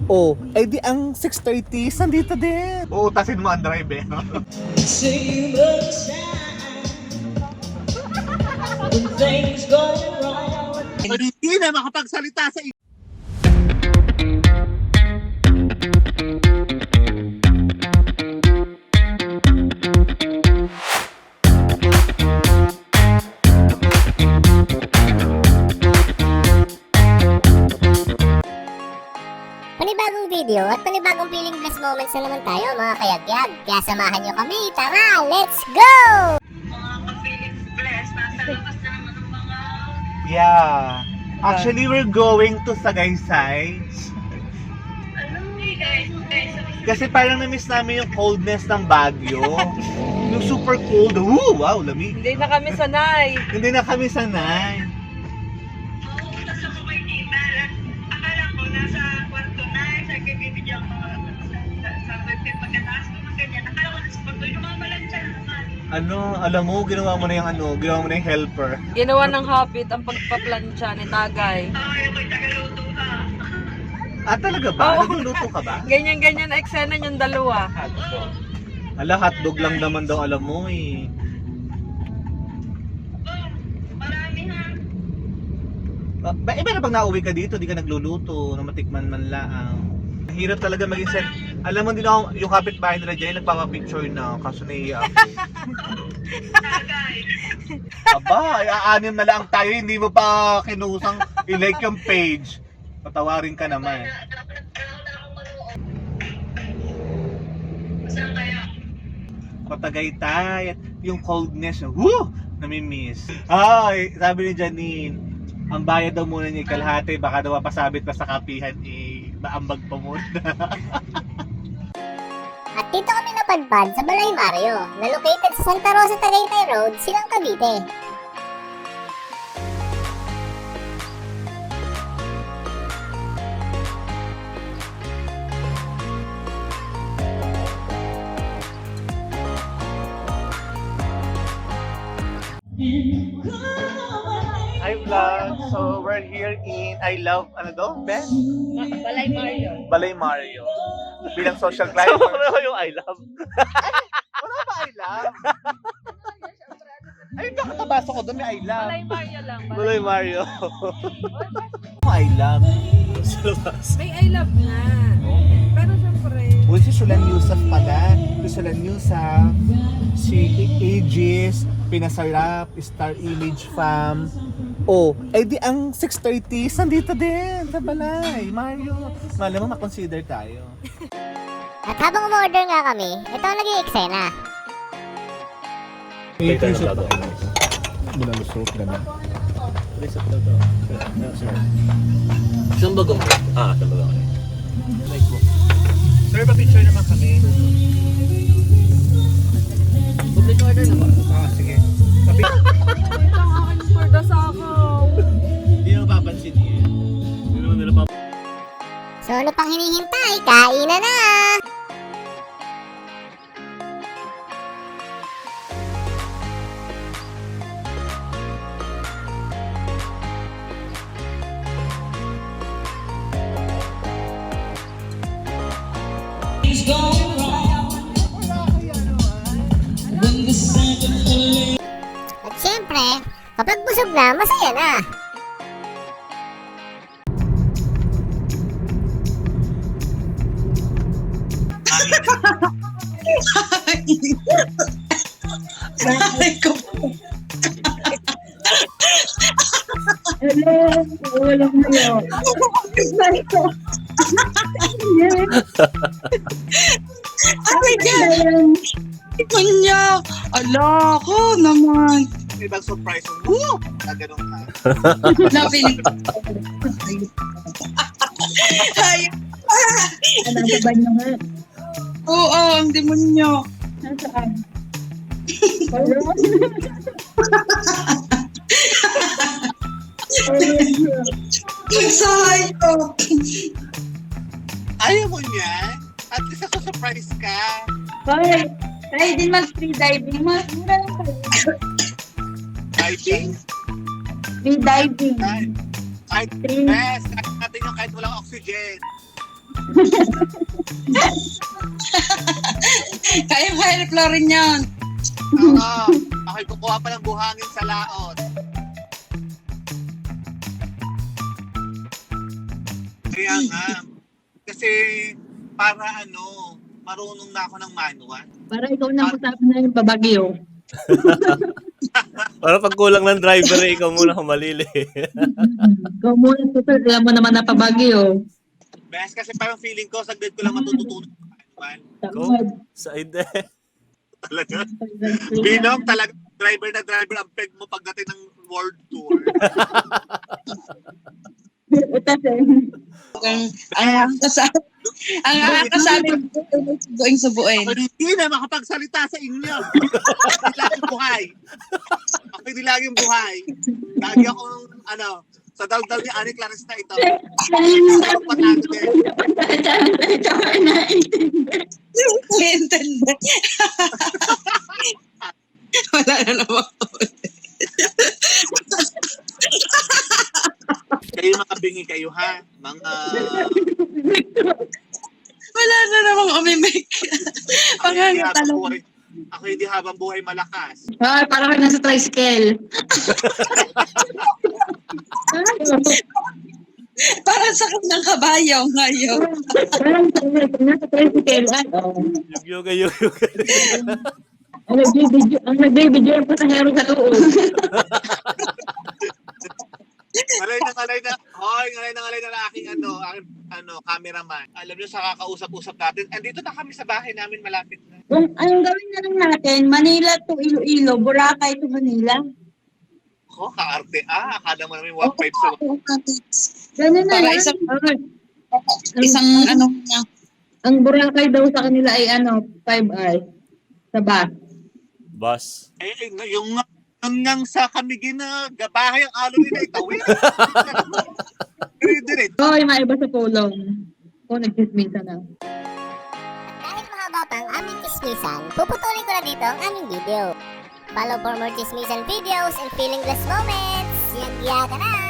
Oh, eh di ang 6:30 sandito din. Uutasin mo ang driver. Hindi na makapagsalita sa Panibagong video at panibagong feeling bless moments na naman tayo mga kayagyag. Kaya samahan nyo kami. Tara, let's go! Mga ka-feeling blessed, nasa labas na naman ng mga... Yeah. Actually, we're going to Sagaysay. Alam niyo guys, Kasi parang na-miss namin yung coldness ng Baguio. Yung super cold. Woo! Wow, lamig. Hindi na kami sanay. Hindi na kami sanay. mauutas ako kay Tita. Akala ko nasa kwarto na, sa bibigyan ko sa webcam pagkataas ko ng ganyan. Akala ko nasa kwarto, yung mga balansya na naman. Ano, alam mo, ginawa mo na yung helper. Ginawa ng habit ang pagpaplansya ni Tagay. Ay, ako'y tagaluto ha. Ah, talaga ba? Oo. Nagluluto ka ba? Ganyan-ganyan na eksena yung dalawa. Hotdog. Ala, hotdog lang naman daw alam mo eh. Oh, marami ha. Iba na pag nauwi ka dito, di ka nagluluto, na matikman man lang. Hirap talaga maging set. Alam mo, din ako, yung kapitbahay nila dyan, nagpapapicture na, kaso naiiyak. Tagay. Aba, ay aanim na lang tayo, hindi mo pa kinusang i-like yung page. Patawarin ka naman. Dapat na akong manood. Saan kaya? Patagaytay, at yung coldness, woo! Namimiss. Ay, sabi ni Janine, ang bayad daw muna niya kalahati, baka daw mapasabit pa sa kapihan, maambag pa muna. At dito kami napadpad sa Balay Mario, na located sa Santa Rosa, Tagaytay Road, Silang Cavite. Hi vlog! So we're here in I Love, ano daw? Ben? Balay Mario. Balay Mario. Bilang social climber. So, yung I Love. Wala ba I Love? Ay, nakakabasa ko doon may I Love. Balay Mario lang. Balay Mario. I Love. Sa labas. May I love nga. Pero syempre, Uy, si Sulan Yusuf pala. Si Sulan Yusuf, si Aegis, Pinasarap, Star Image Fam. Oh, eh di ang 6:30 sandito din sa Balay Mario. Malam mo, makonsider tayo. At habang umorder nga kami, ito ang naging eksena. Binalusot na. Isang bagong. Isang bagong. Sir, pa-picture naman kami. public order na ba? Sige. Ito ang aking sporda sa ako. Hindi mo papansin yun. Hindi mo nila So ano pang hinihintay? Kainan na! At syempre, kapag busog na, masaya na. Ay, ko. Walang mayo. Ay, God! Kanya! Ala ko naman! ibang surprise. Woo! Na ganun ka. Napinig. Ay! Ano ba ba nyo nga? Oo, ang demonyo. Nasaan? Nagsahay ko. Ayaw mo niyan? At least ako surprise ka. Hoy, tayo din mag-free diving. Mura lang tayo. Diving? Free diving. Kahit Free. best. Kahit natin yung kahit walang oxygen. Kaya high florin yun. Oo. Ako'y kukuha pa ng buhangin sa laot. Kaya nga. Kasi para marunong na ako ng manual. Para ikaw na usapin na yung babagyo. Para pag kulang ng driver, ikaw muna humalili. Ikaw muna, total, alam mo naman na pabagyo. Best kasi parang feeling ko, saglit ko lang matututunan ng manual. Tamad. Sa ide. Talaga. Binom talaga, driver na driver ang peg mo pagdating ng world tour. Ang nakakasabi mo, subuin. Ako hindi na makapagsalita sa inyo. Ako laging buhay. Ako hindi laging buhay. Lagi akong, sa daldal ni Ani Clarice na ito. Ako patago din. Intended. Wala na naman. Kayo makabingi kayo ha. Mga... Wala na namang umimik. Ako hindi habang buhay malakas. Ay, parang kayo nasa tricycle. Parang sa ng kabayo ngayon. Parang nasa tricycle. Yugyuga. Ang nagbibidyo yung pasahero sa tuon. Ngalay na aking cameraman. Alam niyo, sa kakausap-usap natin, andito na kami sa bahay namin, malapit na. Kung anong gawin na lang natin, Manila to Iloilo, Boracay to Manila. Kaarte. Akala mo namin 1.5 sa... Ganun na Para lang. isang Ang Boracay daw sa kanila ay 5 hours sa bus. Bus. Yung hanggang sa kami gabahay ang alo nila itawid. Diretso. Hoy, maiba sa pulong. Nagchismisa na. Dahil mahaba pa ang aming chismisan, puputulin ko na dito ang aming video. Follow for more chismisan videos and feeling blessed moments. Yagya ka na!